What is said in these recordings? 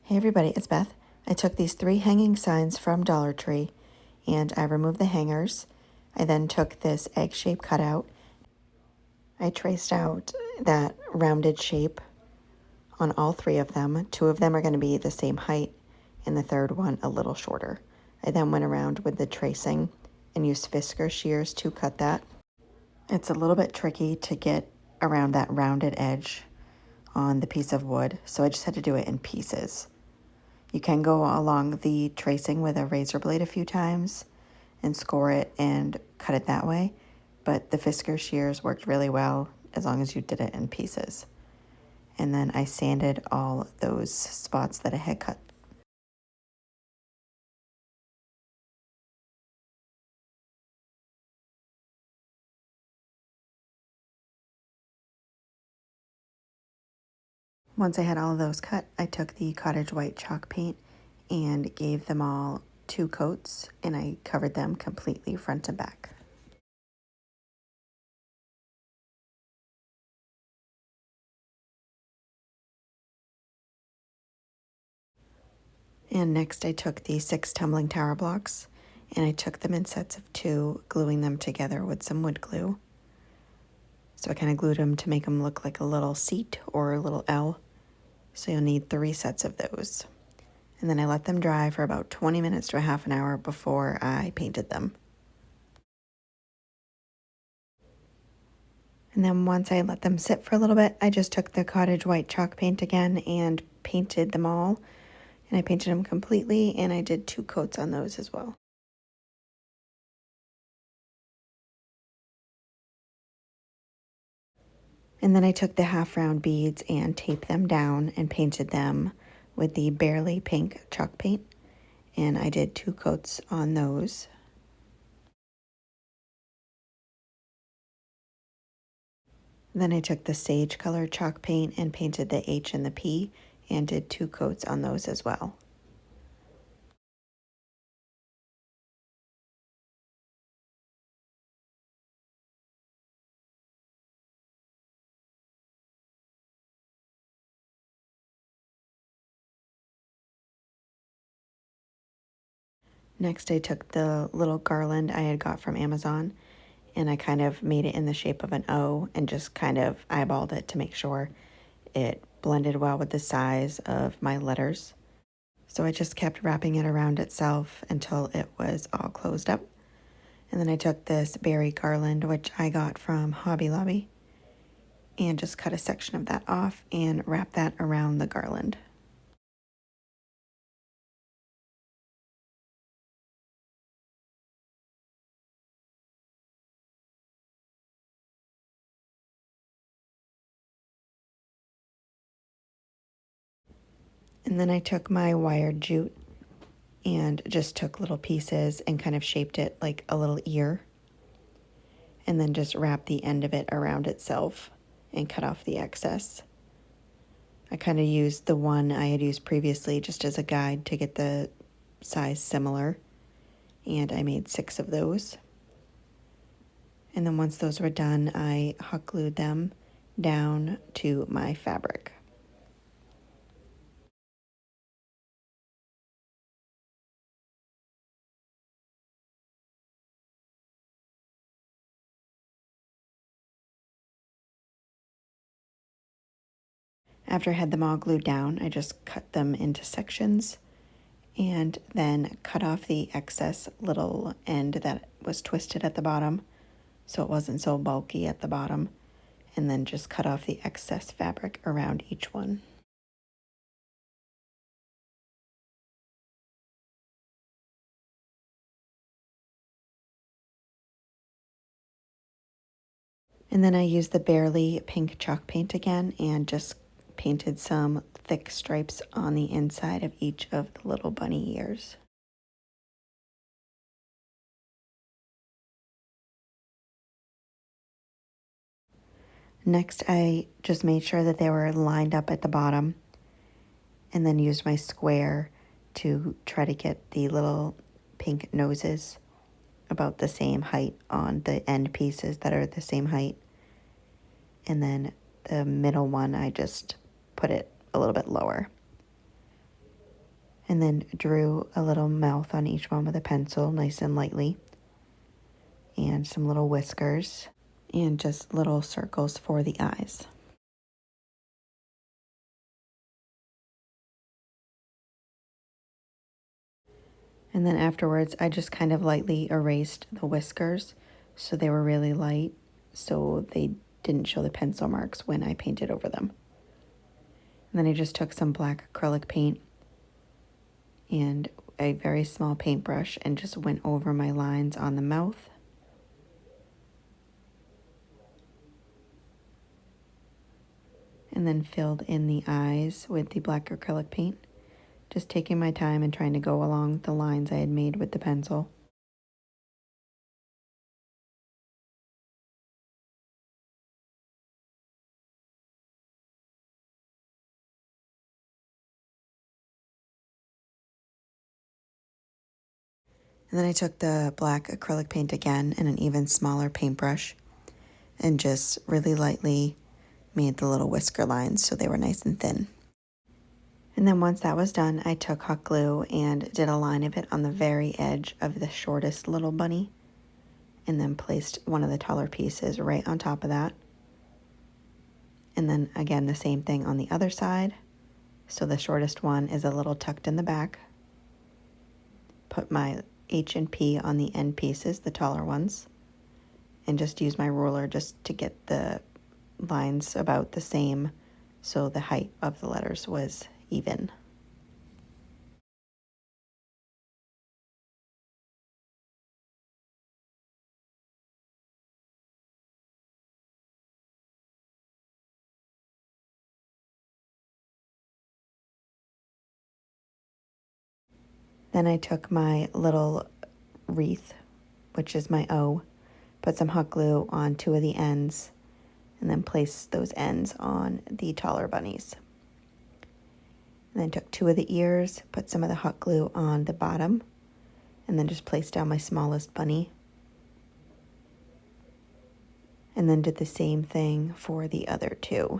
Hey everybody, it's Beth. I took these 3 hanging signs from Dollar Tree and I removed the hangers. I then took this egg-shaped cutout. I traced out that rounded shape on all 3 of them. 2 of them are going to be the same height and the third one a little shorter. I then went around with the tracing and used Fisker shears to cut that. It's a little bit tricky to get around that rounded edge on the piece of wood, so I just had to do it in pieces. You can go along the tracing with a razor blade a few times and score it and cut it that way, but the Fisker shears worked really well as long as you did it in pieces. And then I sanded all those spots that I had cut. Once I had all of those cut, I took the cottage white chalk paint and gave them all 2 coats, and I covered them completely front to back. And next I took the 6 tumbling tower blocks and I took them in sets of 2, gluing them together with some wood glue. So I kind of glued them to make them look like a little seat or a little L. So you'll need 3 sets of those. And then I let them dry for about 20 minutes to a half an hour before I painted them. And then once I let them sit for a little bit, I just took the cottage white chalk paint again and painted them all. And I painted them completely, and I did 2 coats on those as well. And then I took the half round beads and taped them down and painted them with the Barley pink chalk paint. And I did 2 coats on those. Then I took the sage colored chalk paint and painted the H and the P and did 2 coats on those as well. Next, I took the little garland I had got from Amazon and I kind of made it in the shape of an O and just kind of eyeballed it to make sure it blended well with the size of my letters. So I just kept wrapping it around itself until it was all closed up. And then I took this berry garland, which I got from Hobby Lobby, and just cut a section of that off and wrap that around the garland. And then I took my wired jute and just took little pieces and kind of shaped it like a little ear. And then just wrapped the end of it around itself and cut off the excess. I kind of used the one I had used previously just as a guide to get the size similar. And I made 6 of those. And then once those were done, I hot glued them down to my fabric. After I had them all glued down, I just cut them into sections and then cut off the excess little end that was twisted at the bottom so it wasn't so bulky at the bottom, and then just cut off the excess fabric around each one. And then I used the Barley pink chalk paint again and just painted some thick stripes on the inside of each of the little bunny ears. Next, I just made sure that they were lined up at the bottom and then used my square to try to get the little pink noses about the same height on the end pieces that are the same height. And then the middle one, I just put it a little bit lower. and then drew a little mouth on each one with a pencil, nice and lightly, and some little whiskers, and just little circles for the eyes. And then afterwards, I just kind of lightly erased the whiskers so they were really light, so they didn't show the pencil marks when I painted over them. And then I just took some black acrylic paint and a very small paintbrush and just went over my lines on the mouth. And then filled in the eyes with the black acrylic paint, just taking my time and trying to go along the lines I had made with the pencil. And then I took the black acrylic paint again in an even smaller paintbrush and just really lightly made the little whisker lines so they were nice and thin. And then once that was done, I took hot glue and did a line of it on the very edge of the shortest little bunny, and then placed one of the taller pieces right on top of that. And then again, the same thing on the other side. So the shortest one is a little tucked in the back. Put my H and P on the end pieces, the taller ones, and just use my ruler just to get the lines about the same so the height of the letters was even. Then I took my little wreath, which is my O, put some hot glue on two of the ends, and then placed those ends on the taller bunnies. And then took two of the ears, put some of the hot glue on the bottom, and then just placed down my smallest bunny. And then did the same thing for the other two.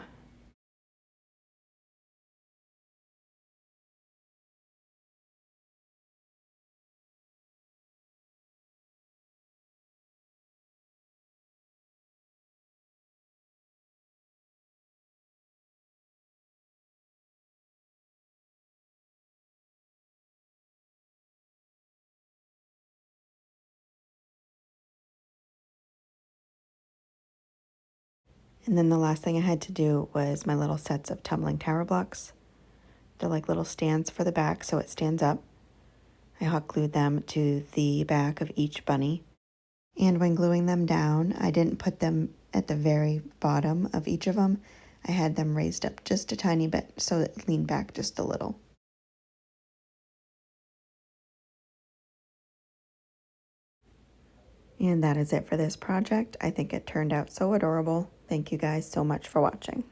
And then the last thing I had to do was my little sets of tumbling tower blocks. They're like little stands for the back so it stands up. I hot glued them to the back of each bunny. And when gluing them down, I didn't put them at the very bottom of each of them. I had them raised up just a tiny bit so it leaned back just a little. And that is it for this project. I think it turned out so adorable. Thank you guys so much for watching.